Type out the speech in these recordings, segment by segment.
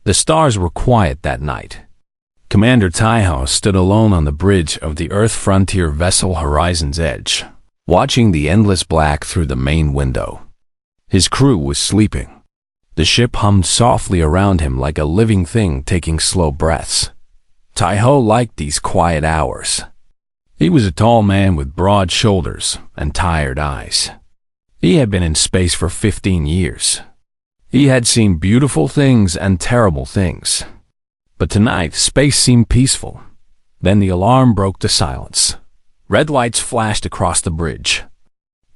The stars were quiet that night. Commander Taiho stood alone on the bridge of the Earth frontier vessel Horizon's Edge, watching the endless black through the main window. His crew was sleeping. The ship hummed softly around him like a living thing taking slow breaths. Taiho liked these quiet hours. He was a tall man with broad shoulders and tired eyes. He had been in space for 15 years. He had seen beautiful things and terrible things. But tonight, space seemed peaceful. Then the alarm broke the silence. Red lights flashed across the bridge.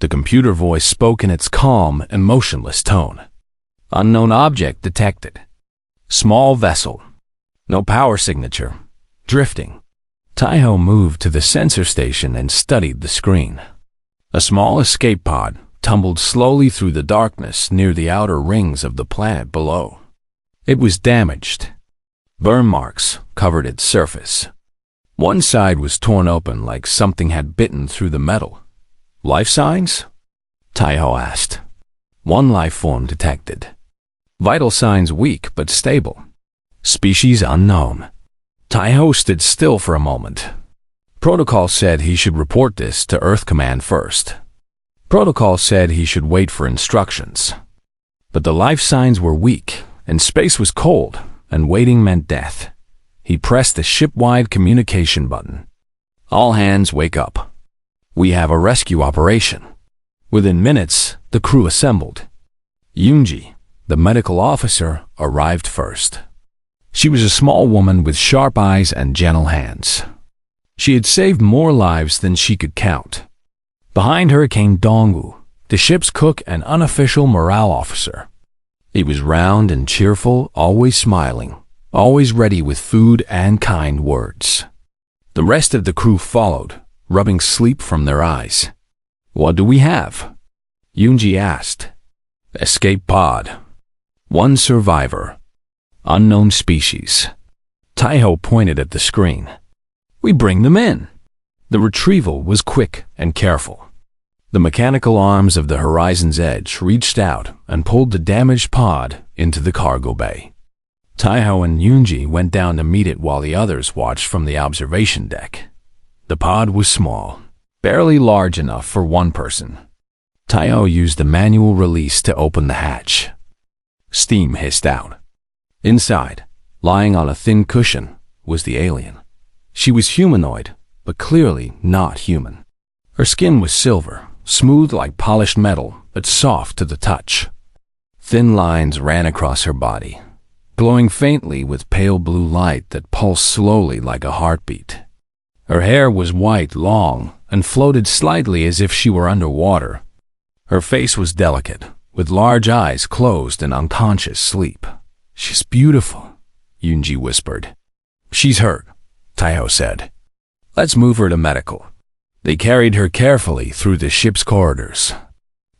The computer voice spoke in its calm and motionless tone. Unknown object detected. Small vessel. No power signature. Drifting. Taiho moved to the sensor station and studied the screen. A small escape pod tumbled slowly through the darkness near the outer rings of the planet below. It was damaged. Burn marks covered its surface. One side was torn open like something had bitten through the metal. Life signs? Taiho asked. One life form detected. Vital signs weak but stable. Species unknown. Taiho stood still for a moment. Protocol said he should report this to Earth Command first. Protocol said he should wait for instructions. But the life signs were weak, and space was cold, and waiting meant death. He pressed the ship-wide communication button. All hands wake up. We have a rescue operation. Within minutes, the crew assembled. Yoonji, the medical officer, arrived first. She was a small woman with sharp eyes and gentle hands. She had saved more lives than she could count. Behind her came Dongwoo, the ship's cook and unofficial morale officer. He was round and cheerful, always smiling, always ready with food and kind words. The rest of the crew followed, rubbing sleep from their eyes. What do we have? Yoonji asked. Escape pod. One survivor. Unknown species. Taiho pointed at the screen. We bring them in. The retrieval was quick and careful. The mechanical arms of the Horizon's Edge reached out and pulled the damaged pod into the cargo bay. Taiho and Yoonji went down to meet it while the others watched from the observation deck. The pod was small, barely large enough for one person. Taiho used the manual release to open the hatch. Steam hissed out. Inside, lying on a thin cushion, was the alien. She was humanoid, but clearly not human. Her skin was silver, smooth like polished metal, but soft to the touch. Thin lines ran across her body, glowing faintly with pale blue light that pulsed slowly like a heartbeat. Her hair was white, long, and floated slightly as if she were underwater. Her face was delicate, with large eyes closed in unconscious sleep. She's beautiful, Yoonji whispered. She's hurt, Taiho said. Let's move her to medical. They carried her carefully through the ship's corridors.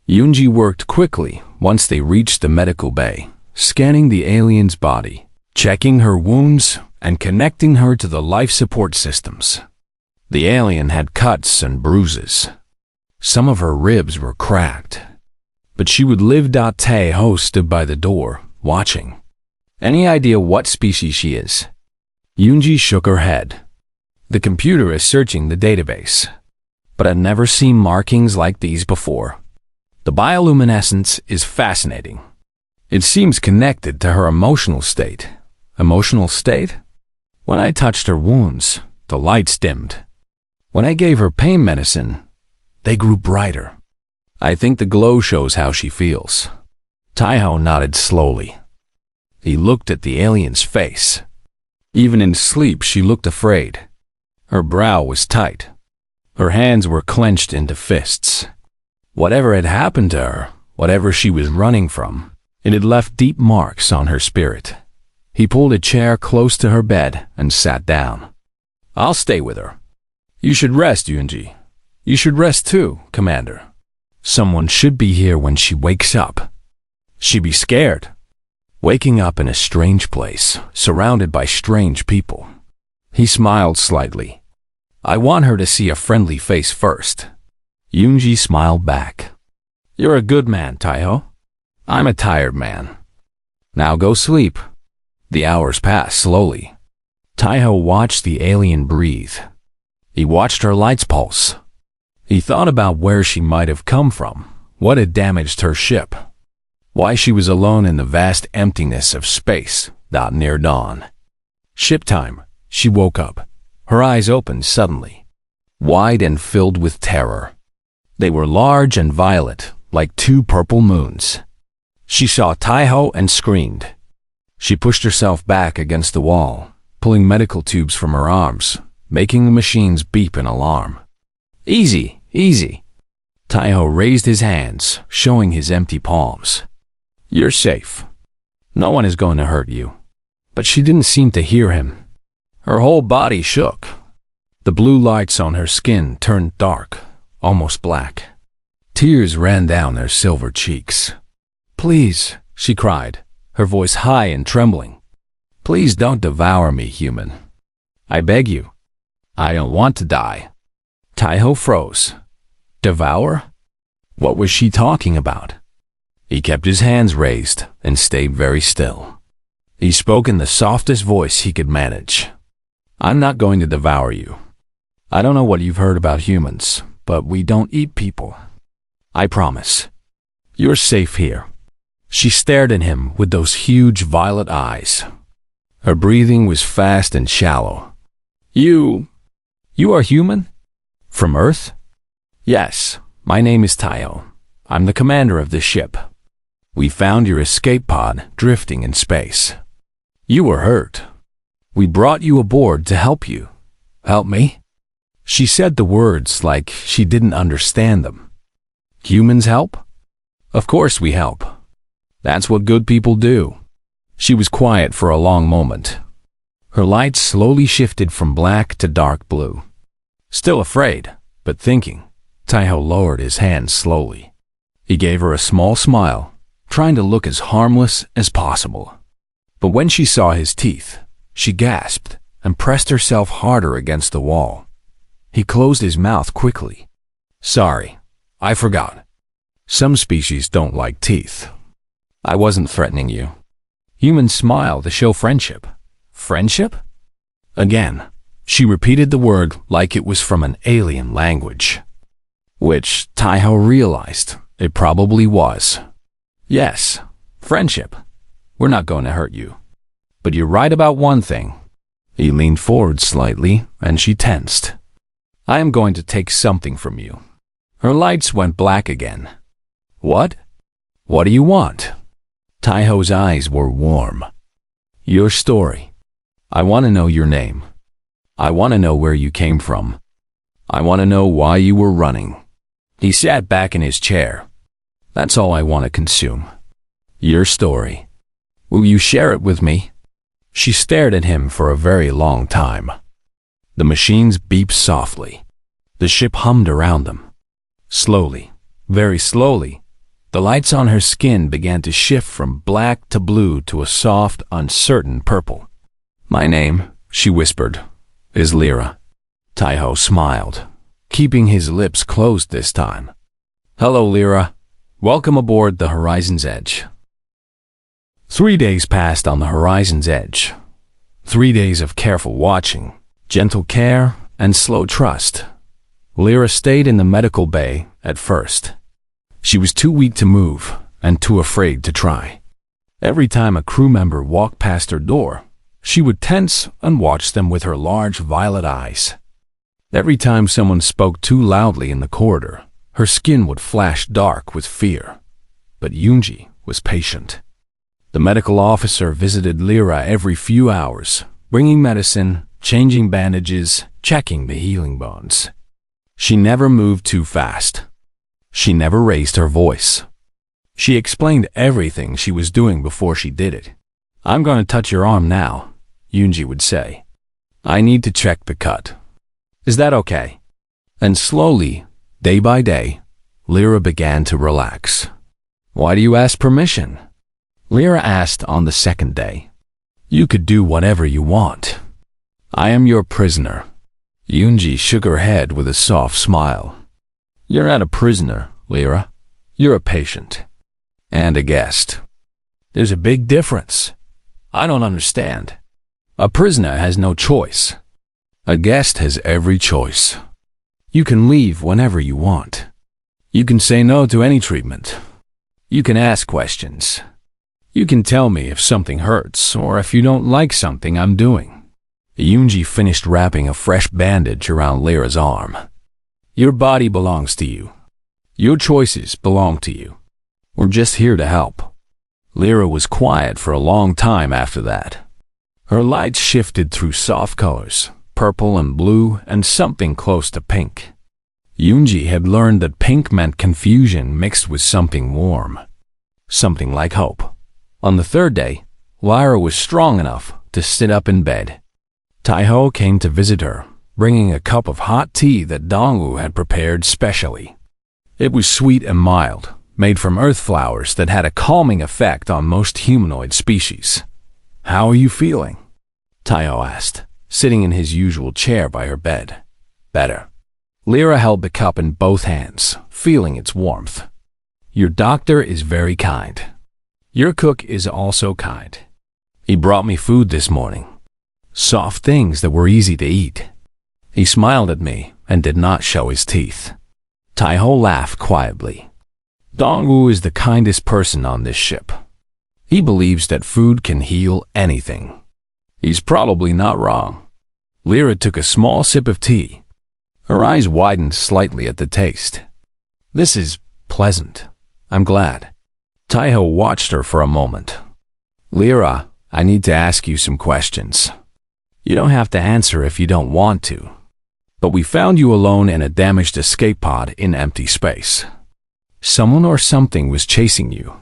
Yoonji worked quickly once they reached the medical bay, scanning the alien's body, checking her wounds, and connecting her to the life support systems. The alien had cuts and bruises. Some of her ribs were cracked. But she would live. Taiho stood by the door, watching. Any idea what species she is? Yoonji shook her head. The computer is searching the database. But I'd never seen markings like these before. The bioluminescence is fascinating. It seems connected to her emotional state. Emotional state? When I touched her wounds, the lights dimmed. When I gave her pain medicine, they grew brighter. I think the glow shows how she feels. Taiho nodded slowly. He looked at the alien's face. Even in sleep, she looked afraid. Her brow was tight. Her hands were clenched into fists. Whatever had happened to her, whatever she was running from, it had left deep marks on her spirit. He pulled a chair close to her bed and sat down. I'll stay with her. You should rest, Yoonji. You should rest too, Commander. Someone should be here when she wakes up. She'd be scared. Waking up in a strange place, surrounded by strange people. He smiled slightly. I want her to see a friendly face first. Yoonji smiled back. You're a good man, Taiho. I'm a tired man. Now go sleep. The hours passed slowly. Taiho watched the alien breathe. He watched her lights pulse. He thought about where she might have come from, what had damaged her ship, why she was alone in the vast emptiness of space, not near dawn. Ship time. She woke up. Her eyes opened suddenly, wide and filled with terror. They were large and violet, like two purple moons. She saw Taiho and screamed. She pushed herself back against the wall, pulling medical tubes from her arms, making the machines beep in alarm. Easy, easy. Taiho raised his hands, showing his empty palms. You're safe. No one is going to hurt you. But she didn't seem to hear him. Her whole body shook. The blue lights on her skin turned dark, almost black. Tears ran down her silver cheeks. Please, she cried, her voice high and trembling. Please don't devour me, human. I beg you. I don't want to die. Taiho froze. Devour? What was she talking about? He kept his hands raised and stayed very still. He spoke in the softest voice he could manage. I'm not going to devour you. I don't know what you've heard about humans, but we don't eat people. I promise. You're safe here. She stared at him with those huge violet eyes. Her breathing was fast and shallow. You are human? From Earth? Yes, my name is Taiho. I'm the commander of this ship. We found your escape pod drifting in space. You were hurt. We brought you aboard to help you. Help me? She said the words like she didn't understand them. Humans help? Of course we help. That's what good people do. She was quiet for a long moment. Her lights slowly shifted from black to dark blue. Still afraid, but thinking, Taiho lowered his hands slowly. He gave her a small smile, trying to look as harmless as possible. But when she saw his teeth, she gasped and pressed herself harder against the wall. He closed his mouth quickly. Sorry, I forgot. Some species don't like teeth. I wasn't threatening you. Humans smile to show friendship. Friendship? Again, she repeated the word like it was from an alien language, which Taiho realized it probably was. Yes, friendship. We're not going to hurt you. But you're right about one thing. He leaned forward slightly, and she tensed. I am going to take something from you. Her lights went black again. What? What do you want? Taiho's eyes were warm. Your story. I want to know your name. I want to know where you came from. I want to know why you were running. He sat back in his chair. That's all I want to consume. Your story. Will you share it with me? She stared at him for a very long time. The machines beeped softly. The ship hummed around them. Slowly, very slowly, the lights on her skin began to shift from black to blue to a soft, uncertain purple. My name, she whispered, is Lyra. Taiho smiled, keeping his lips closed this time. Hello, Lyra. Welcome aboard the Horizon's Edge. 3 days passed on the Horizon's Edge. 3 days of careful watching, gentle care, and slow trust. Lyra stayed in the medical bay at first. She was too weak to move and too afraid to try. Every time a crew member walked past her door, she would tense and watch them with her large violet eyes. Every time someone spoke too loudly in the corridor, her skin would flash dark with fear. But Yunji was patient. The medical officer visited Lyra every few hours, bringing medicine, changing bandages, checking the healing bonds. She never moved too fast. She never raised her voice. She explained everything she was doing before she did it. I'm going to touch your arm now, Yunji would say. I need to check the cut. Is that okay? And slowly, day by day, Lyra began to relax. Why do you ask permission? Lyra asked on the second day. You could do whatever you want. I am your prisoner. Yunji shook her head with a soft smile. You're not a prisoner, Lyra. You're a patient. And a guest. There's a big difference. I don't understand. A prisoner has no choice. A guest has every choice. You can leave whenever you want. You can say no to any treatment. You can ask questions. You can tell me if something hurts or if you don't like something I'm doing. Yunji finished wrapping a fresh bandage around Lyra's arm. Your body belongs to you. Your choices belong to you. We're just here to help. Lyra was quiet for a long time after that. Her lights shifted through soft colors, purple and blue and something close to pink. Yunji had learned that pink meant confusion mixed with something warm. Something like hope. On the third day, Lyra was strong enough to sit up in bed. Taiho came to visit her, bringing a cup of hot tea that Dongwu had prepared specially. It was sweet and mild, made from earth flowers that had a calming effect on most humanoid species. How are you feeling? Taiho asked, sitting in his usual chair by her bed. Better. Lyra held the cup in both hands, feeling its warmth. Your doctor is very kind. Your cook is also kind. He brought me food this morning. Soft things that were easy to eat. He smiled at me and did not show his teeth. Taiho laughed quietly. Dongwu is the kindest person on this ship. He believes that food can heal anything. He's probably not wrong. Lyra took a small sip of tea. Her eyes widened slightly at the taste. This is pleasant. I'm glad. Taiho watched her for a moment. Lyra, I need to ask you some questions. You don't have to answer if you don't want to. But we found you alone in a damaged escape pod in empty space. Someone or something was chasing you.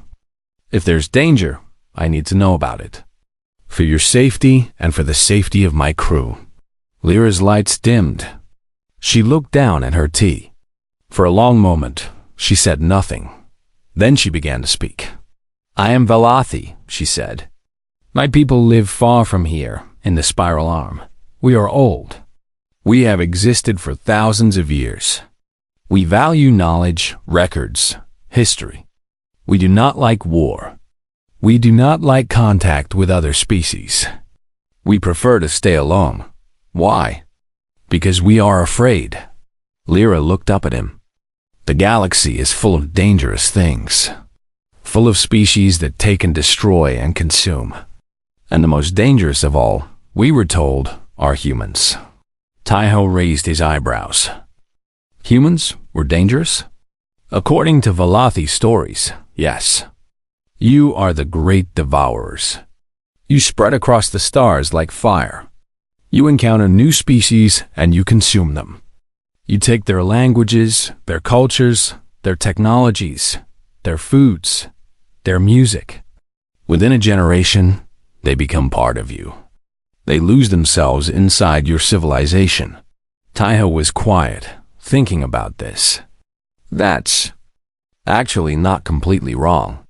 If there's danger, I need to know about it. For your safety and for the safety of my crew. Lyra's lights dimmed. She looked down at her tea. For a long moment, she said nothing. Then she began to speak. I am Velothi, she said. My people live far from here, in the spiral arm. We are old. We have existed for thousands of years. We value knowledge, records, history. We do not like war. We do not like contact with other species. We prefer to stay alone. Why? Because we are afraid. Lyra looked up at him. The galaxy is full of dangerous things. Full of species that take and destroy and consume. And the most dangerous of all, we were told, are humans. Taiho raised his eyebrows. Humans were dangerous? According to Velothi's stories, yes. You are the great devourers. You spread across the stars like fire. You encounter new species and you consume them. You take their languages, their cultures, their technologies, their foods, their music. Within a generation, they become part of you. They lose themselves inside your civilization. Taiho was quiet, thinking about this. That's actually not completely wrong.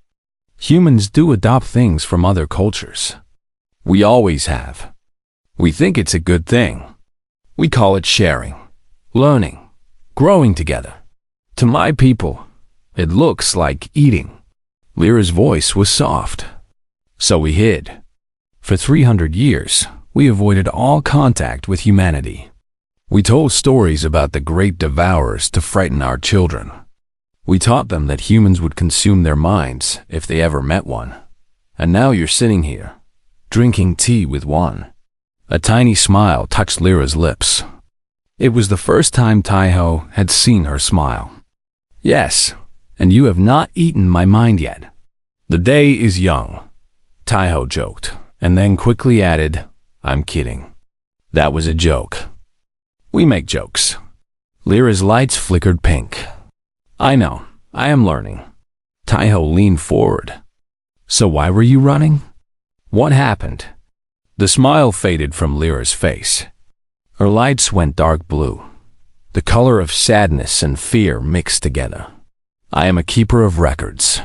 Humans do adopt things from other cultures. We always have. We think it's a good thing. We call it sharing, learning, growing together. To my people, it looks like eating. Lyra's voice was soft. So we hid. For 300 years, we avoided all contact with humanity. We told stories about the great devourers to frighten our children. We taught them that humans would consume their minds if they ever met one. And now you're sitting here, drinking tea with one. A tiny smile touched Lyra's lips. It was the first time Taiho had seen her smile. Yes, and you have not eaten my mind yet. The day is young, Taiho joked, and then quickly added, I'm kidding. That was a joke. We make jokes. Lyra's lights flickered pink. I know, I am learning. Taiho leaned forward. So why were you running? What happened? The smile faded from Lyra's face. Her lights went dark blue. The color of sadness and fear mixed together. I am a keeper of records.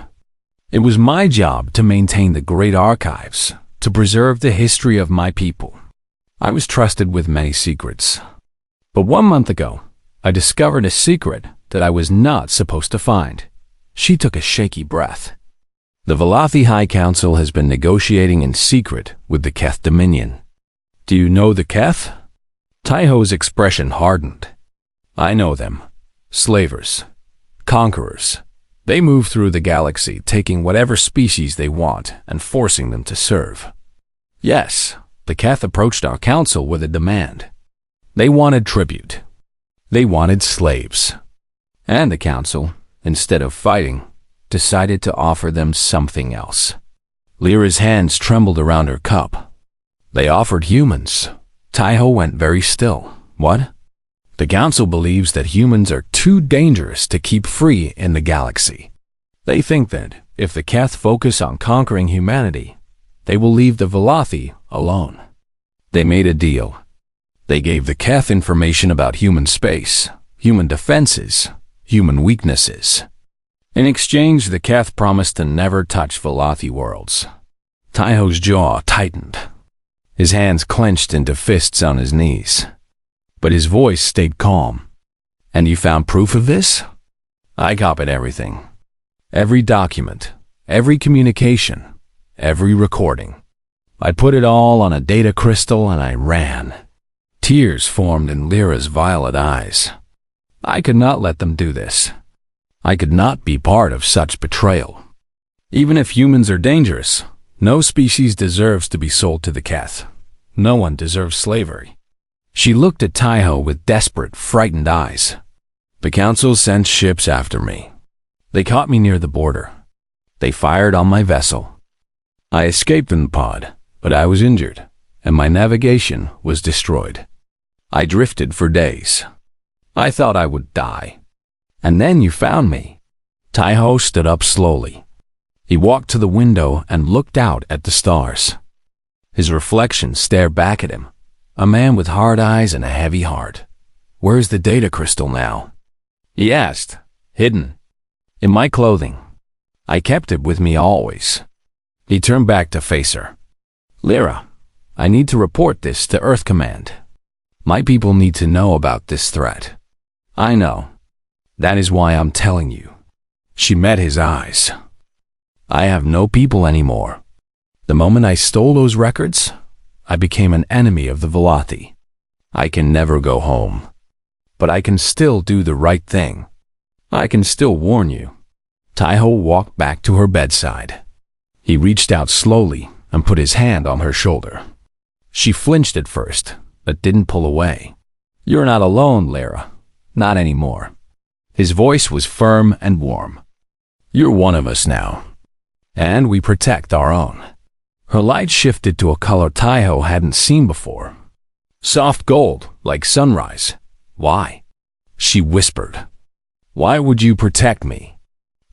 It was my job to maintain the great archives, to preserve the history of my people. I was trusted with many secrets. But 1 month ago, I discovered a secret that I was not supposed to find. She took a shaky breath. The Velothi High Council has been negotiating in secret with the Keth Dominion. Do you know the Keth? Taiho's expression hardened. I know them. Slavers. Conquerors. They move through the galaxy, taking whatever species they want and forcing them to serve. Yes, the Keth approached our council with a demand. They wanted tribute. They wanted slaves. And the council, instead of fighting, decided to offer them something else. Lyra's hands trembled around her cup. They offered humans. Taiho went very still. What? The council believes that humans are too dangerous to keep free in the galaxy. They think that if the Keth focus on conquering humanity, they will leave the Velothi alone. They made a deal. They gave the Keth information about human space, human defenses, human weaknesses. In exchange, the Keth promised to never touch Velothi worlds. Taiho's jaw tightened. His hands clenched into fists on his knees. But his voice stayed calm. And you found proof of this? I copied everything. Every document, every communication, every recording. I put it all on a data crystal and I ran. Tears formed in Lyra's violet eyes. I could not let them do this. I could not be part of such betrayal. Even if humans are dangerous, no species deserves to be sold to the Keth. No one deserves slavery. She looked at Taiho with desperate, frightened eyes. The council sent ships after me. They caught me near the border. They fired on my vessel. I escaped in the pod, but I was injured, and my navigation was destroyed. I drifted for days. I thought I would die. And then you found me. Taiho stood up slowly. He walked to the window and looked out at the stars. His reflection stared back at him. A man with hard eyes and a heavy heart. Where's the data crystal now? He asked. Hidden. In my clothing. I kept it with me always. He turned back to face her. Lyra, I need to report this to Earth Command. My people need to know about this threat. I know. That is why I'm telling you. She met his eyes. I have no people anymore. The moment I stole those records, I became an enemy of the Velothi. I can never go home. But I can still do the right thing. I can still warn you. Taiho walked back to her bedside. He reached out slowly and put his hand on her shoulder. She flinched at first, but didn't pull away. You're not alone, Lyra. Not anymore. His voice was firm and warm. You're one of us now. And we protect our own. Her light shifted to a color Taiho hadn't seen before. Soft gold, like sunrise. Why? She whispered. Why would you protect me?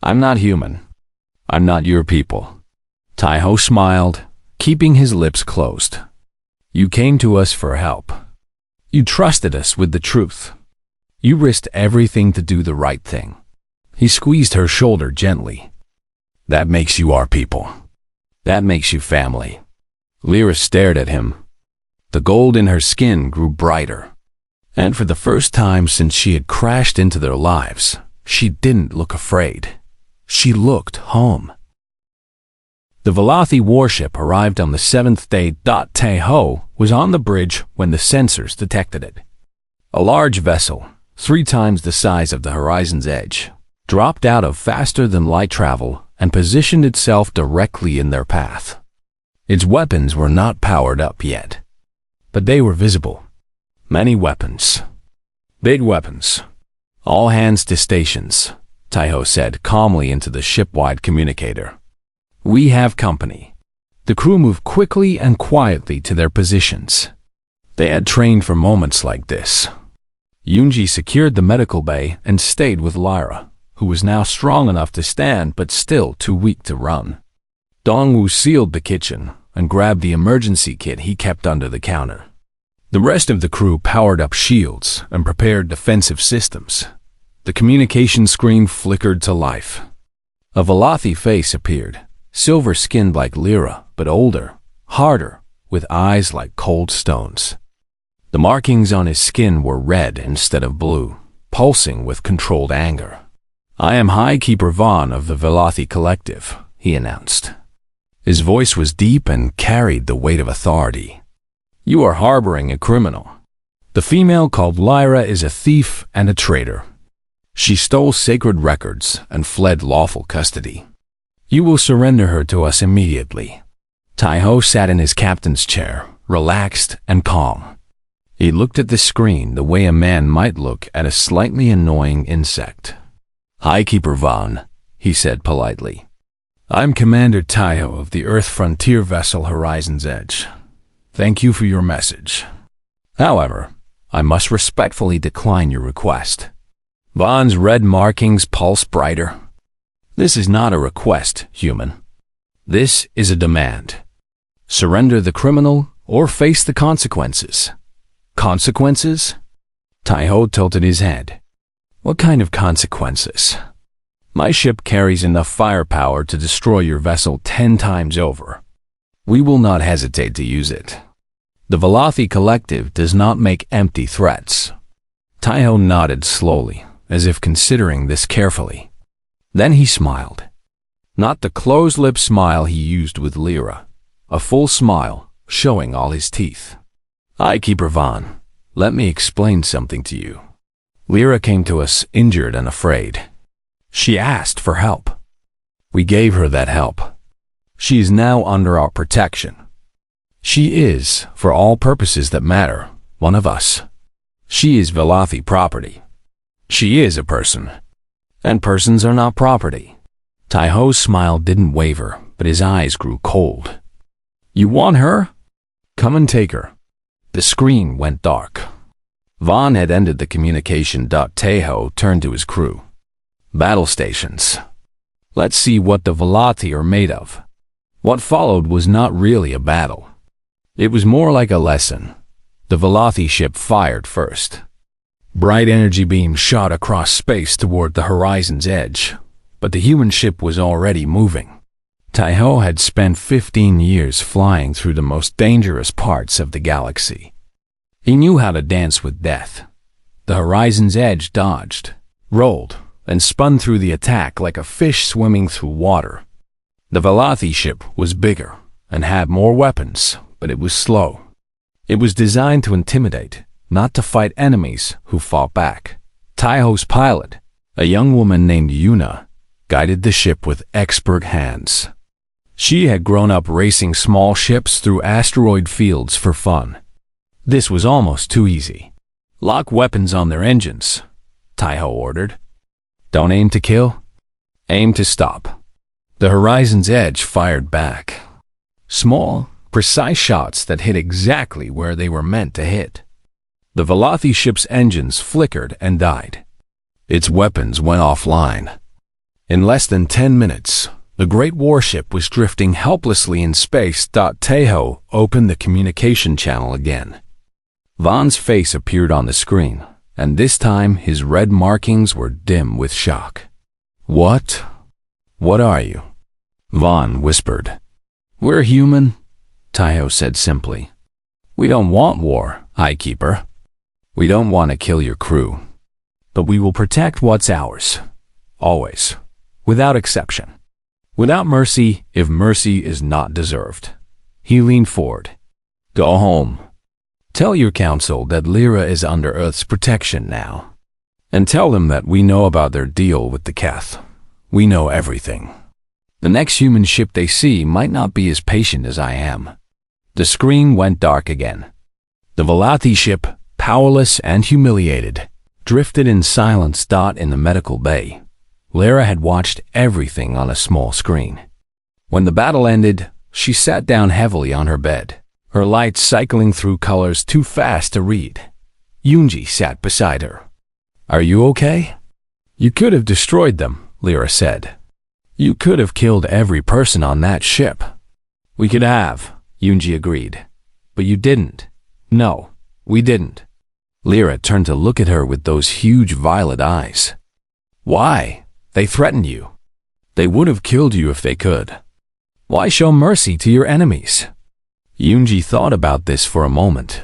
I'm not human. I'm not your people. Taiho smiled, keeping his lips closed. You came to us for help. You trusted us with the truth. You risked everything to do the right thing. He squeezed her shoulder gently. That makes you our people. That makes you family. Lyra stared at him. The gold in her skin grew brighter. And for the first time since she had crashed into their lives, she didn't look afraid. She looked home. The Velothi warship arrived on the 7th day. Taiho was on the bridge when the sensors detected it. A large vessel, 3 times the size of the horizon's edge, dropped out of faster-than-light travel and positioned itself directly in their path. Its weapons were not powered up yet, but they were visible. Many weapons. Big weapons. All hands to stations, Taiho said calmly into the ship-wide communicator. We have company. The crew moved quickly and quietly to their positions. They had trained for moments like this. Yunji secured the medical bay and stayed with Lyra, who was now strong enough to stand but still too weak to run. Dongwu sealed the kitchen and grabbed the emergency kit he kept under the counter. The rest of the crew powered up shields and prepared defensive systems. The communication screen flickered to life. A Velothi face appeared, silver-skinned like Lyra, but older, harder, with eyes like cold stones. The markings on his skin were red instead of blue, pulsing with controlled anger. I am High Keeper Vaughn of the Velothi Collective, he announced. His voice was deep and carried the weight of authority. You are harboring a criminal. The female called Lyra is a thief and a traitor. She stole sacred records and fled lawful custody. You will surrender her to us immediately. Tai-Ho sat in his captain's chair, relaxed and calm. He looked at the screen the way a man might look at a slightly annoying insect. High Keeper Vaughn, he said politely. I'm Commander Tai-Ho of the Earth Frontier vessel Horizon's Edge. Thank you for your message. However, I must respectfully decline your request. Vaughn's red markings pulsed brighter. This is not a request, human. This is a demand. Surrender the criminal or face the consequences. Consequences? Tai-Ho tilted his head. What kind of consequences? My ship carries enough firepower to destroy your vessel 10 times over. We will not hesitate to use it. The Velothi Collective does not make empty threats. Tai-Ho nodded slowly, as if considering this carefully. Then he smiled. Not the closed-lip smile he used with Lyra. A full smile, showing all his teeth. High Keeper Vaughn, let me explain something to you. Lyra came to us injured and afraid. She asked for help. We gave her that help. She is now under our protection. She is, for all purposes that matter, one of us. She is Velothi property. She is a person. And persons are not property. Tai-Ho's smile didn't waver, but his eyes grew cold. You want her? Come and take her. The screen went dark. Vaughn had ended the communication. Tai-Ho turned to his crew. Battle stations. Let's see what the Velothi are made of. What followed was not really a battle. It was more like a lesson. The Velothi ship fired first. Bright energy beams shot across space toward the horizon's edge, but the human ship was already moving. Tai-Ho had spent 15 years flying through the most dangerous parts of the galaxy. He knew how to dance with death. The horizon's edge dodged, rolled, and spun through the attack like a fish swimming through water. The Velothi ship was bigger and had more weapons, but it was slow. It was designed to intimidate, not to fight enemies who fought back. Tai-Ho's pilot, a young woman named Yuna, guided the ship with expert hands. She had grown up racing small ships through asteroid fields for fun. This was almost too easy. Lock weapons on their engines, Tai-Ho ordered. Don't aim to kill, aim to stop. The horizon's edge fired back. Small, precise shots that hit exactly where they were meant to hit. The Velothi ship's engines flickered and died. Its weapons went offline. In less than 10 minutes, the great warship was drifting helplessly in space. Tai-Ho opened the communication channel again. Vaughn's face appeared on the screen, and this time his red markings were dim with shock. What? What are you? Vaughn whispered. We're human, Tai-Ho said simply. We don't want war, High Keeper. We don't want to kill your crew. But we will protect what's ours. Always. Without exception. Without mercy, if mercy is not deserved. He leaned forward. Go home. Tell your council that Lyra is under Earth's protection now. And tell them that we know about their deal with the Keth. We know everything. The next human ship they see might not be as patient as I am. The screen went dark again. The Velothi ship, powerless and humiliated, drifted in silence. In the medical bay, Lyra had watched everything on a small screen. When the battle ended, she sat down heavily on her bed, her lights cycling through colors too fast to read. Yunji sat beside her. Are you okay? You could have destroyed them, Lyra said. You could have killed every person on that ship. We could have, Yunji agreed. But you didn't. No, we didn't. Lyra turned to look at her with those huge violet eyes. Why? They threatened you. They would have killed you if they could. Why show mercy to your enemies? Yunji thought about this for a moment.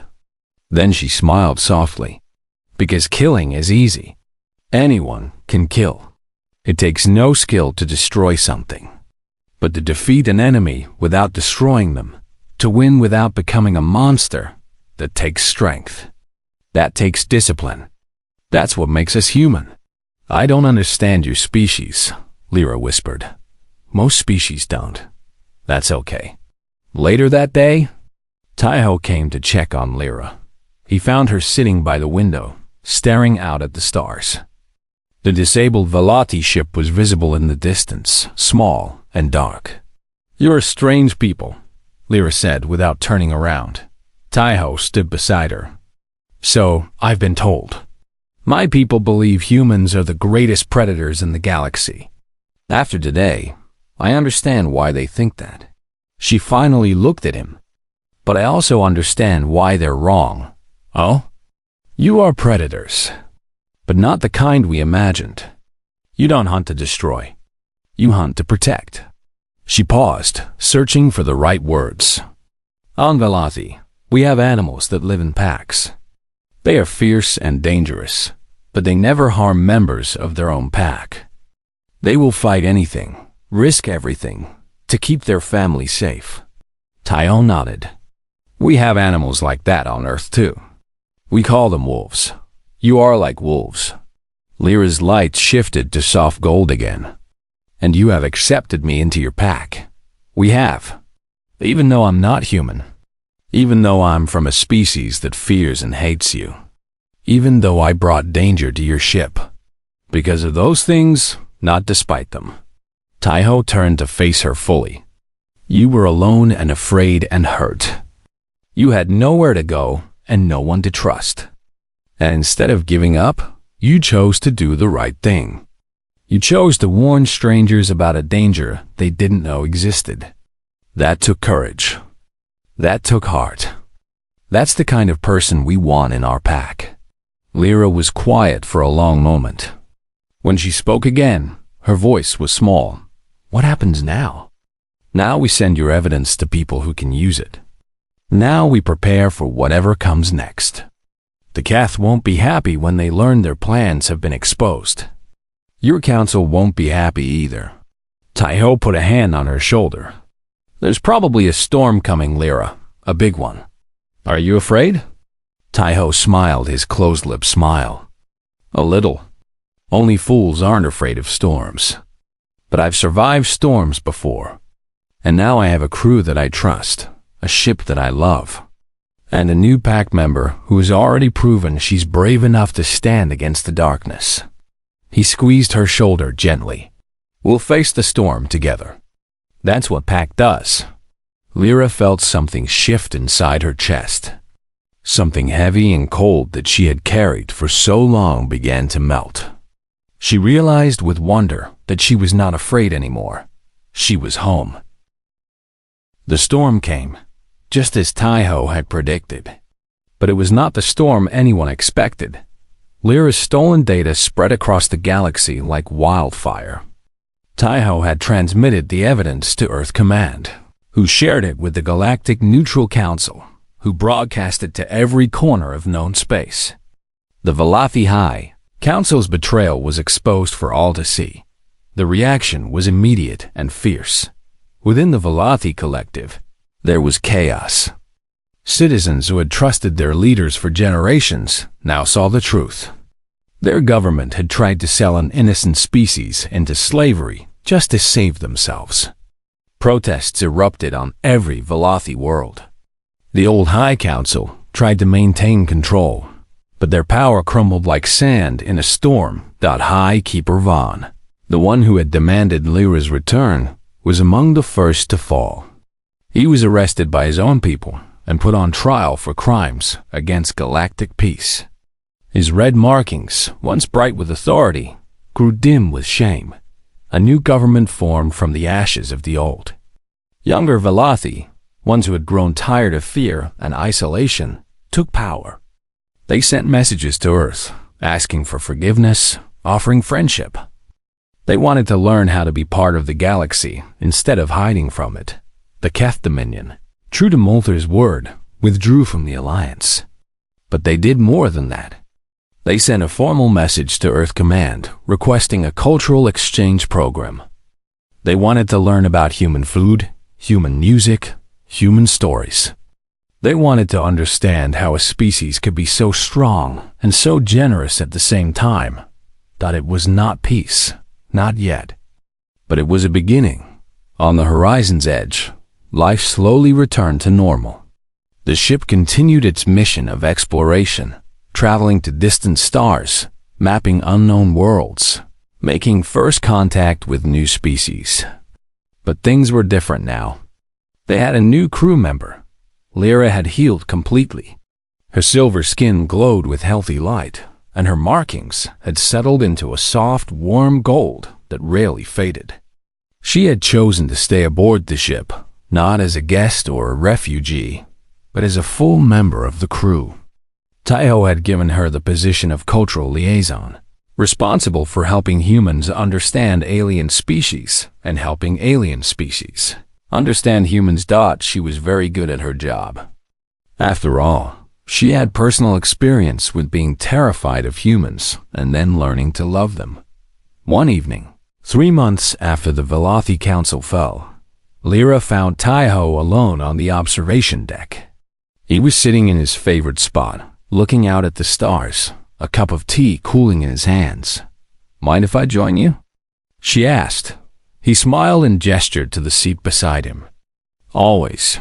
Then she smiled softly. Because killing is easy. Anyone can kill. It takes no skill to destroy something. But to defeat an enemy without destroying them, to win without becoming a monster, that takes strength. That takes discipline. That's what makes us human. I don't understand your species, Lyra whispered. Most species don't. That's okay. Later that day, Taiho came to check on Lyra. He found her sitting by the window, staring out at the stars. The disabled Velati ship was visible in the distance, small and dark. You're a strange people, Lyra said without turning around. Taiho stood beside her. So, I've been told. My people believe humans are the greatest predators in the galaxy. After today, I understand why they think that. She finally looked at him. But I also understand why they're wrong. Oh? You are predators. But not the kind we imagined. You don't hunt to destroy. You hunt to protect. She paused, searching for the right words. On Velati, we have animals that live in packs. They are fierce and dangerous, but they never harm members of their own pack. They will fight anything, risk everything, to keep their family safe. Taiho nodded. We have animals like that on Earth too. We call them wolves. You are like wolves. Lyra's light shifted to soft gold again. And you have accepted me into your pack. We have. Even though I'm not human. Even though I'm from a species that fears and hates you. Even though I brought danger to your ship. Because of those things, not despite them. Taiho turned to face her fully. You were alone and afraid and hurt. You had nowhere to go and no one to trust. And instead of giving up, you chose to do the right thing. You chose to warn strangers about a danger they didn't know existed. That took courage. That took heart. That's the kind of person we want in our pack. Lyra was quiet for a long moment. When she spoke again, her voice was small. What happens now? Now we send your evidence to people who can use it. Now we prepare for whatever comes next. The Cath won't be happy when they learn their plans have been exposed. Your council won't be happy either. Taiho put a hand on her shoulder. There's probably a storm coming, Lyra. A big one. Are you afraid? Taiho smiled his closed-lipped smile. A little. Only fools aren't afraid of storms. But I've survived storms before. And now I have a crew that I trust. A ship that I love, and a new pack member who has already proven she's brave enough to stand against the darkness. He squeezed her shoulder gently. We'll face the storm together. That's what pack does. Lyra felt something shift inside her chest. Something heavy and cold that she had carried for so long began to melt. She realized with wonder that she was not afraid anymore. She was home. The storm came. Just as Taiho had predicted. But it was not the storm anyone expected. Lyra's stolen data spread across the galaxy like wildfire. Taiho had transmitted the evidence to Earth Command, who shared it with the Galactic Neutral Council, who broadcast it to every corner of known space. The Velati High Council's betrayal was exposed for all to see. The reaction was immediate and fierce. Within the Velati Collective, there was chaos. Citizens who had trusted their leaders for generations now saw the truth. Their government had tried to sell an innocent species into slavery just to save themselves. Protests erupted on every Velati world. The old High Council tried to maintain control, but their power crumbled like sand in a storm. High Keeper Vaughn, the one who had demanded Lyra's return, was among the first to fall. He was arrested by his own people and put on trial for crimes against galactic peace. His red markings, once bright with authority, grew dim with shame. A new government formed from the ashes of the old. Younger Velati, ones who had grown tired of fear and isolation, took power. They sent messages to Earth, asking for forgiveness, offering friendship. They wanted to learn how to be part of the galaxy instead of hiding from it. The Keth Dominion, true to Molter's word, withdrew from the alliance. But they did more than that. They sent a formal message to Earth Command requesting a cultural exchange program. They wanted to learn about human food, human music, human stories. They wanted to understand how a species could be so strong and so generous at the same time. That it was not peace, not yet. But it was a beginning. On the horizon's edge, life slowly returned to normal. The ship continued its mission of exploration, traveling to distant stars, mapping unknown worlds, making first contact with new species. But things were different now. They had a new crew member. Lyra had healed completely. Her silver skin glowed with healthy light, and her markings had settled into a soft, warm gold that rarely faded. She had chosen to stay aboard the ship, not as a guest or a refugee, but as a full member of the crew. Taiho had given her the position of cultural liaison, responsible for helping humans understand alien species and helping alien species understand humans. She was very good at her job. After all, she had personal experience with being terrified of humans and then learning to love them. One evening, 3 months after the Velothi Council fell, Lyra found Taiho alone on the observation deck. He was sitting in his favorite spot, looking out at the stars, a cup of tea cooling in his hands. "Mind if I join you?" she asked. He smiled and gestured to the seat beside him. "Always."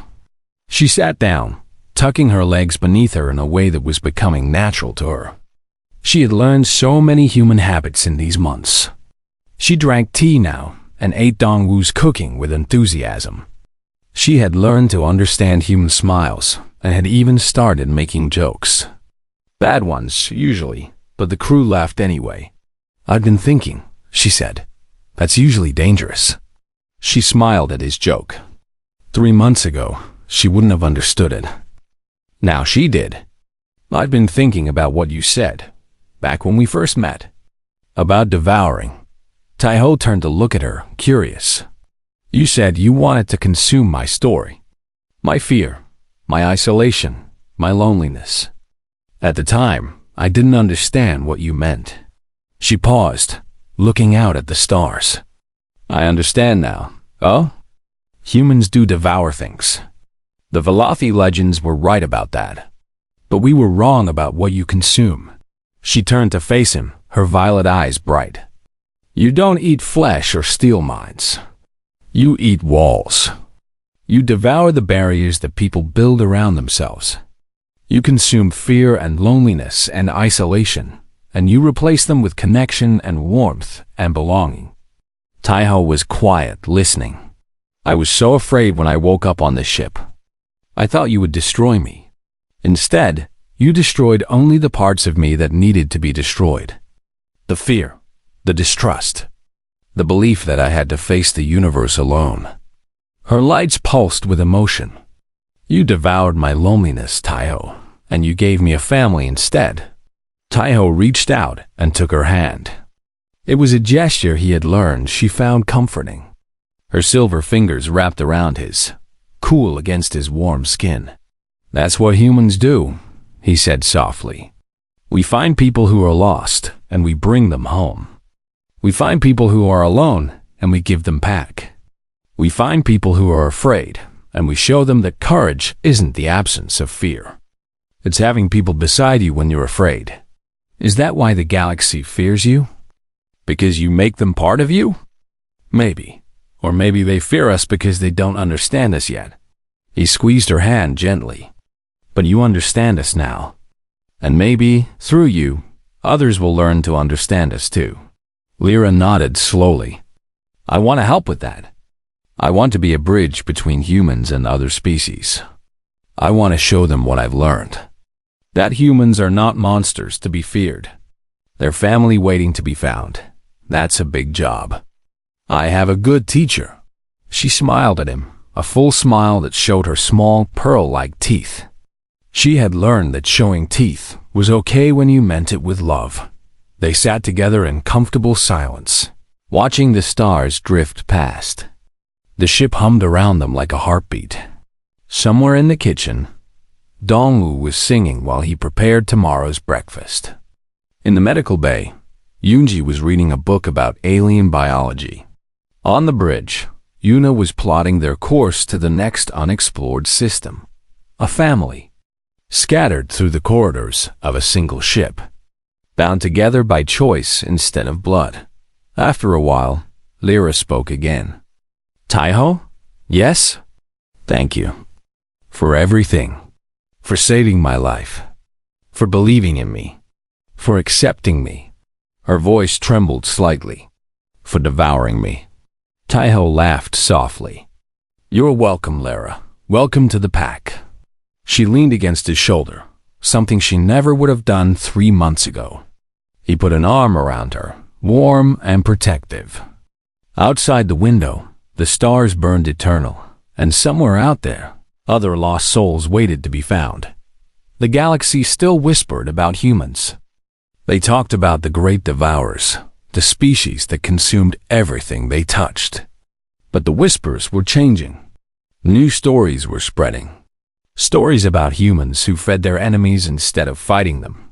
She sat down, tucking her legs beneath her in a way that was becoming natural to her. She had learned so many human habits in these months. She drank tea now and ate Dongwu's cooking with enthusiasm. She had learned to understand human smiles and had even started making jokes. Bad ones, usually, but the crew laughed anyway. "I've been thinking," she said. "That's usually dangerous." She smiled at his joke. 3 months ago, she wouldn't have understood it. Now she did. "I've been thinking about what you said, back when we first met, about devouring." Taiho turned to look at her, curious. "You said you wanted to consume my story, my fear, my isolation, my loneliness. At the time, I didn't understand what you meant." She paused, looking out at the stars. "I understand now." "Oh?" "Humans do devour things. The Velothi legends were right about that. But we were wrong about what you consume." She turned to face him, her violet eyes bright. "You don't eat flesh or steal minds. You eat walls. You devour the barriers that people build around themselves. You consume fear and loneliness and isolation, and you replace them with connection and warmth and belonging." Taiho was quiet, listening. "I was so afraid when I woke up on the ship. I thought you would destroy me. Instead, you destroyed only the parts of me that needed to be destroyed. The fear, the distrust, the belief that I had to face the universe alone." Her lights pulsed with emotion. "You devoured my loneliness, Taiho, and you gave me a family instead." Taiho reached out and took her hand. It was a gesture he had learned she found comforting. Her silver fingers wrapped around his, cool against his warm skin. "That's what humans do," he said softly. "We find people who are lost, and we bring them home. We find people who are alone, and we give them back. We find people who are afraid, and we show them that courage isn't the absence of fear. It's having people beside you when you're afraid. Is that why the galaxy fears you? Because you make them part of you? Maybe. Or maybe they fear us because they don't understand us yet." He squeezed her hand gently. "But you understand us now. And maybe, through you, others will learn to understand us too." Lyra nodded slowly. "I want to help with that. I want to be a bridge between humans and other species. I want to show them what I've learned. That humans are not monsters to be feared. They're family waiting to be found. That's a big job. I have a good teacher." She smiled at him, a full smile that showed her small, pearl-like teeth. She had learned that showing teeth was okay when you meant it with love. They sat together in comfortable silence, watching the stars drift past. The ship hummed around them like a heartbeat. Somewhere in the kitchen, Dongwu was singing while he prepared tomorrow's breakfast. In the medical bay, Yunji was reading a book about alien biology. On the bridge, Yuna was plotting their course to the next unexplored system. A family, scattered through the corridors of a single ship, bound together by choice instead of blood. After a while, Lyra spoke again. Taiho? Yes? Thank you. For everything. For saving my life. For believing in me. For accepting me. Her voice trembled slightly. For devouring me. Taiho laughed softly. You're welcome, Lyra. Welcome to the pack. She leaned against his shoulder, something she never would have done 3 months ago. He put an arm around her, warm and protective. Outside the window, the stars burned eternal, and somewhere out there, other lost souls waited to be found. The galaxy still whispered about humans. They talked about the great devourers, the species that consumed everything they touched. But the whispers were changing. New stories were spreading. Stories about humans who fed their enemies instead of fighting them.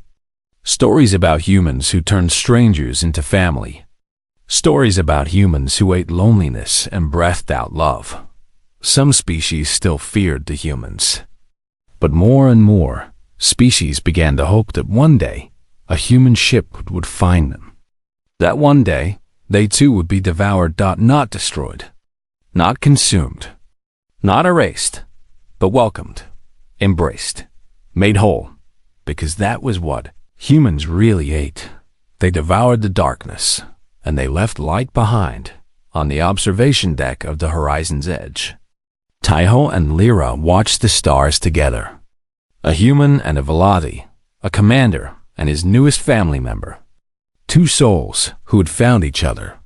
Stories about humans who turned strangers into family. Stories about humans who ate loneliness and breathed out love. Some species still feared the humans. But more and more, species began to hope that one day, a human ship would find them. That one day, they too would be devoured, not destroyed, not consumed, not erased, but welcomed, embraced, made whole, because that was what humans really ate. They devoured the darkness, and they left light behind on the observation deck of the horizon's edge. Taiho and Lyra watched the stars together. A human and a Velati, a commander and his newest family member. Two souls who had found each other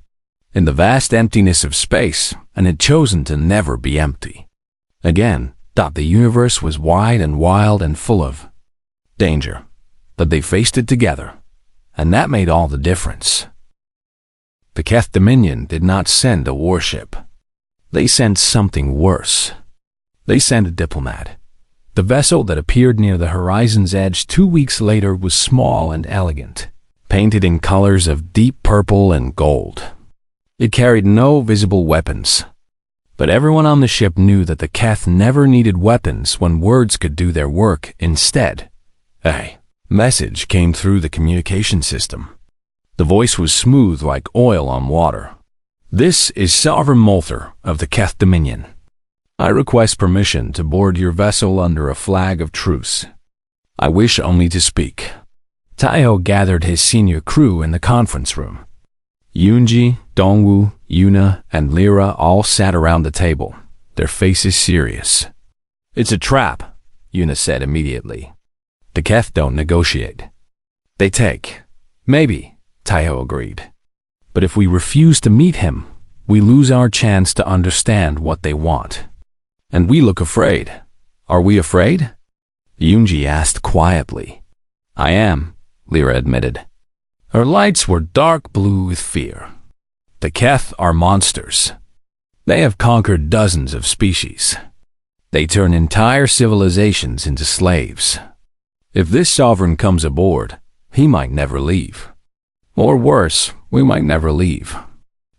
in the vast emptiness of space and had chosen to never be empty. Again, the universe was wide and wild and full of danger, but they faced it together, and that made all the difference. The Keth Dominion did not send a warship. They sent something worse. They sent a diplomat. The vessel that appeared near the horizon's edge 2 weeks later was small and elegant, painted in colors of deep purple and gold. It carried no visible weapons, but everyone on the ship knew that the Keth never needed weapons when words could do their work. Instead, a message came through the communication system. The voice was smooth like oil on water. This is Sovereign Molther of the Keth Dominion. I request permission to board your vessel under a flag of truce. I wish only to speak. Taiho gathered his senior crew in the conference room. Yunji, Dongwu, Yuna, and Lyra all sat around the table, their faces serious. It's a trap, Yuna said immediately. The Keth don't negotiate. They take. Maybe, Taiho agreed. But if we refuse to meet him, we lose our chance to understand what they want. And we look afraid. Are we afraid? Yunji asked quietly. I am, Lyra admitted. Her lights were dark blue with fear. The Keth are monsters. They have conquered dozens of species. They turn entire civilizations into slaves. If this sovereign comes aboard, he might never leave. Or worse, we might never leave.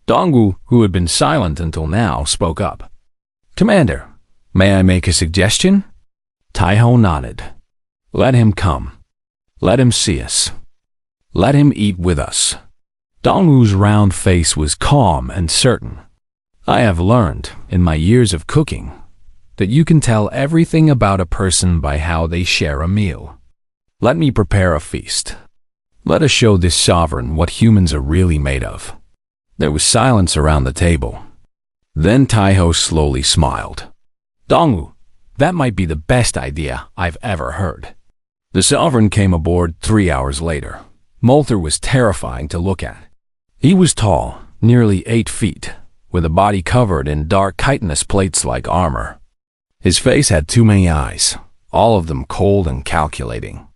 Dongwu, who had been silent until now, spoke up. Commander, may I make a suggestion? Taiho nodded. Let him come. Let him see us. Let him eat with us. Dongwu's round face was calm and certain. I have learned, in my years of cooking, that you can tell everything about a person by how they share a meal. Let me prepare a feast. Let us show this sovereign what humans are really made of. There was silence around the table. Then Taiho slowly smiled. Dongwu, that might be the best idea I've ever heard. The sovereign came aboard 3 hours later. Molther was terrifying to look at. He was tall, nearly 8 feet, with a body covered in dark chitinous plates like armor. His face had too many eyes, all of them cold and calculating.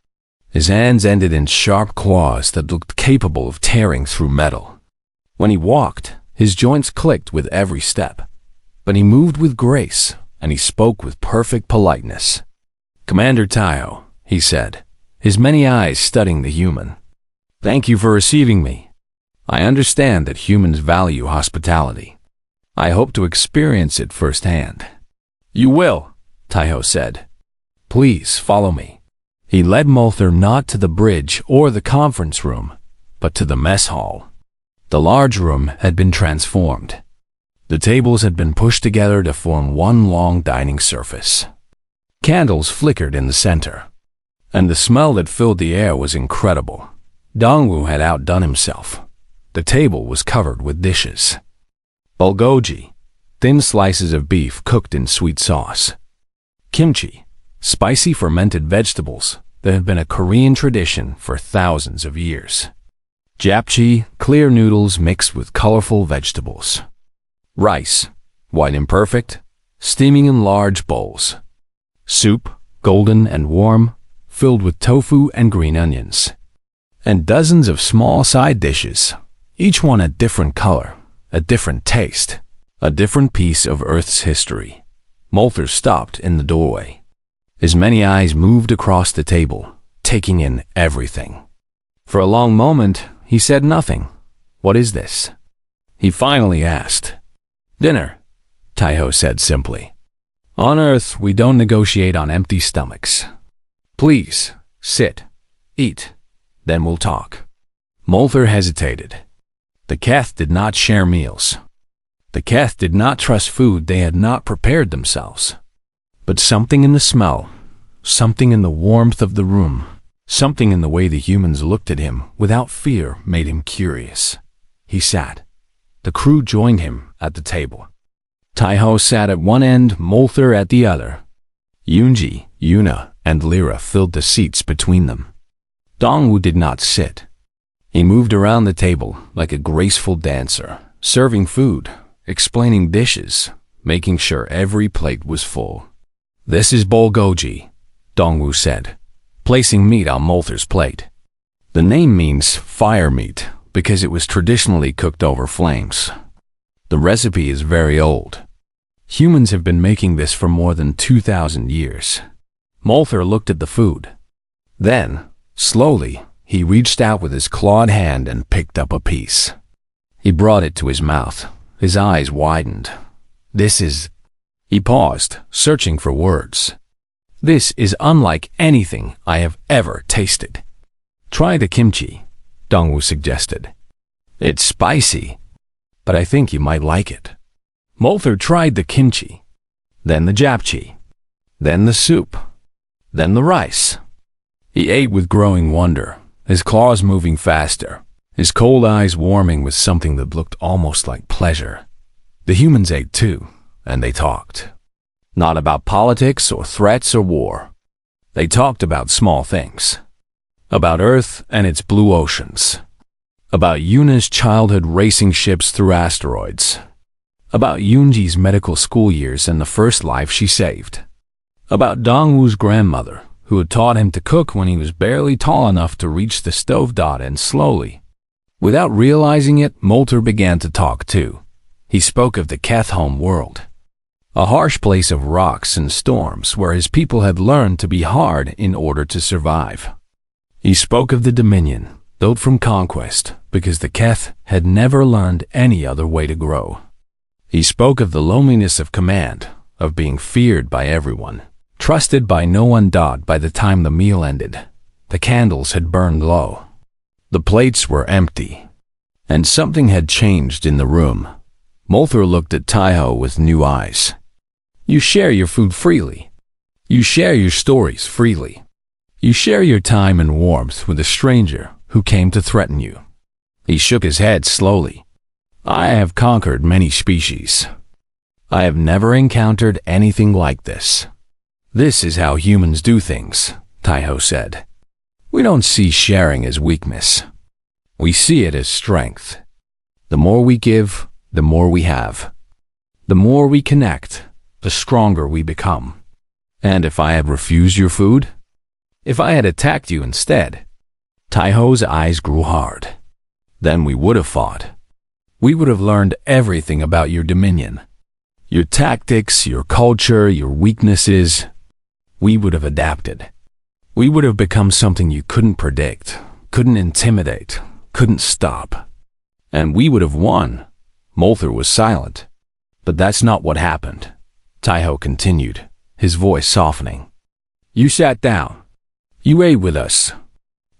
His hands ended in sharp claws that looked capable of tearing through metal. When he walked, his joints clicked with every step, but he moved with grace, and he spoke with perfect politeness. Commander Taiho, he said, his many eyes studying the human. Thank you for receiving me. I understand that humans value hospitality. I hope to experience it firsthand. You will, Taiho said. Please follow me. He led Molther not to the bridge or the conference room, but to the mess hall. The large room had been transformed. The tables had been pushed together to form one long dining surface. Candles flickered in the center, and the smell that filled the air was incredible. Dongwu had outdone himself. The table was covered with dishes. Bulgogi, thin slices of beef cooked in sweet sauce. Kimchi, spicy fermented vegetables that have been a Korean tradition for thousands of years. Japchae, clear noodles mixed with colorful vegetables. Rice, white and perfect, steaming in large bowls. Soup, golden and warm, filled with tofu and green onions. And dozens of small side dishes, each one a different color, a different taste, a different piece of Earth's history. Molther stopped in the doorway. His many eyes moved across the table, taking in everything. For a long moment, he said nothing. What is this? He finally asked. Dinner, Taiho said simply. On Earth, we don't negotiate on empty stomachs. Please, sit, eat, then we'll talk. Molther hesitated. The Keth did not share meals. The Keth did not trust food they had not prepared themselves. But something in the smell, something in the warmth of the room, something in the way the humans looked at him without fear made him curious. He sat. The crew joined him at the table. Taiho sat at one end, Molther at the other. Yoonji, Yuna, and Lyra filled the seats between them. Dongwu did not sit. He moved around the table like a graceful dancer, serving food, explaining dishes, making sure every plate was full. This is bulgogi, Dongwu said, placing meat on Molther's plate. The name means fire meat because it was traditionally cooked over flames. The recipe is very old. Humans have been making this for more than 2,000 years. Molther looked at the food. Then, slowly, he reached out with his clawed hand and picked up a piece. He brought it to his mouth. His eyes widened. This is... He paused, searching for words. This is unlike anything I have ever tasted. Try the kimchi, Dongwu suggested. It's spicy, but I think you might like it. Molther tried the kimchi, then the japchae, then the soup, then the rice. He ate with growing wonder, his claws moving faster, his cold eyes warming with something that looked almost like pleasure. The humans ate too, and they talked. Not about politics or threats or war. They talked about small things. About Earth and its blue oceans. About Yuna's childhood racing ships through asteroids. About Yoonji's medical school years and the first life she saved. About Dongwu's grandmother, who had taught him to cook when he was barely tall enough to reach the stove dot, and slowly, without realizing it, Molther began to talk too. He spoke of the Keth home world, a harsh place of rocks and storms where his people had learned to be hard in order to survive. He spoke of the Dominion, built from conquest, because the Keth had never learned any other way to grow. He spoke of the loneliness of command, of being feared by everyone, trusted by no one. By the time the meal ended, the candles had burned low. The plates were empty, and something had changed in the room. Molther looked at Taiho with new eyes. You share your food freely. You share your stories freely. You share your time and warmth with a stranger who came to threaten you. He shook his head slowly. I have conquered many species. I have never encountered anything like this. This is how humans do things, Taiho said. We don't see sharing as weakness. We see it as strength. The more we give, the more we have. The more we connect, the stronger we become. And if I had refused your food? If I had attacked you instead? Taiho's eyes grew hard. Then we would have fought. We would have learned everything about your dominion. Your tactics, your culture, your weaknesses. We would have adapted. We would have become something you couldn't predict, couldn't intimidate, couldn't stop. And we would have won. Molther was silent. But that's not what happened, Taiho continued, his voice softening. You sat down. You ate with us.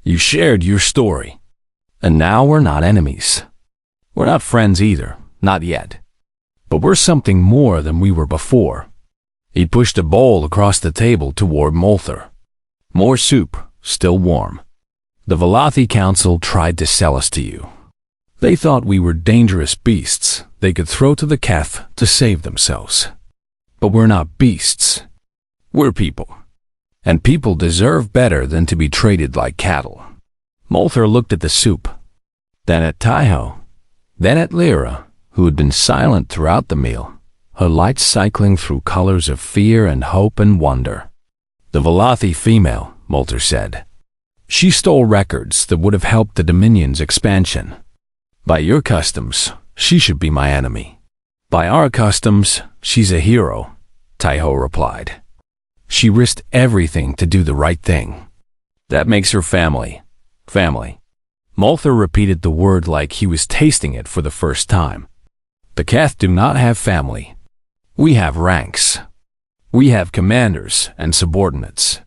You shared your story. And now we're not enemies. We're not friends either, not yet. But we're something more than we were before. He pushed a bowl across the table toward Molther. More soup, still warm. The Velothi Council tried to sell us to you. They thought we were dangerous beasts they could throw to the Keth to save themselves. But we're not beasts. We're people. And people deserve better than to be treated like cattle. Molther looked at the soup, then at Taiho, then at Lyra, who had been silent throughout the meal, her light cycling through colors of fear and hope and wonder. The Velothi female, Molther said. She stole records that would have helped the Dominion's expansion. By your customs, she should be my enemy. By our customs, she's a hero, Taiho replied. She risked everything to do the right thing. That makes her family. Family. Molther repeated the word like he was tasting it for the first time. The Keth do not have family. We have ranks. We have commanders and subordinates.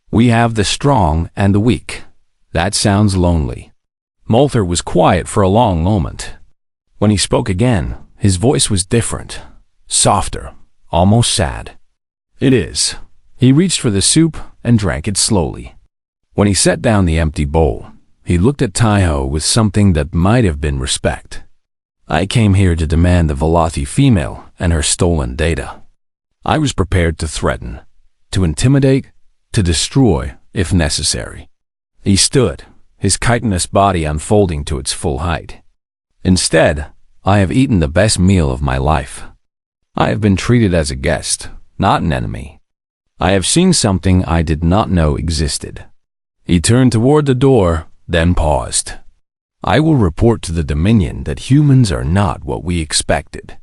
We have the strong and the weak. That sounds lonely. Molther was quiet for a long moment. When he spoke again, his voice was different, softer, almost sad. It is. He reached for the soup and drank it slowly. When he set down the empty bowl, he looked at Taiho with something that might have been respect. I came here to demand the Velothi female and her stolen data. I was prepared to threaten, to intimidate, to destroy, if necessary. He stood, his chitinous body unfolding to its full height. Instead, I have eaten the best meal of my life. I have been treated as a guest, not an enemy. I have seen something I did not know existed. He turned toward the door, then paused. I will report to the Dominion that humans are not what we expected.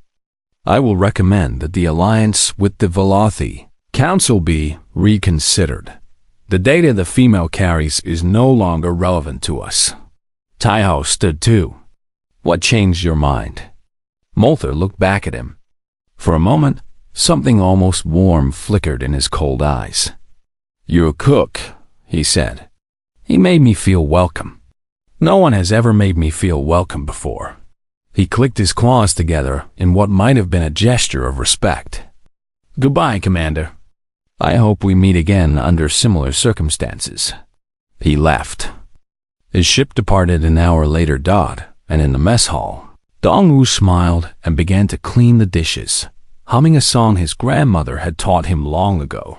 I will recommend that the alliance with the Velothi Council be reconsidered. The data the female carries is no longer relevant to us. Taiho stood too. What changed your mind? Molther looked back at him. For a moment, something almost warm flickered in his cold eyes. Your cook, he said. He made me feel welcome. No one has ever made me feel welcome before. He clicked his claws together in what might have been a gesture of respect. Goodbye, Commander. I hope we meet again under similar circumstances. He left. His ship departed an hour later, and in the mess hall, Dongwu smiled and began to clean the dishes, humming a song his grandmother had taught him long ago.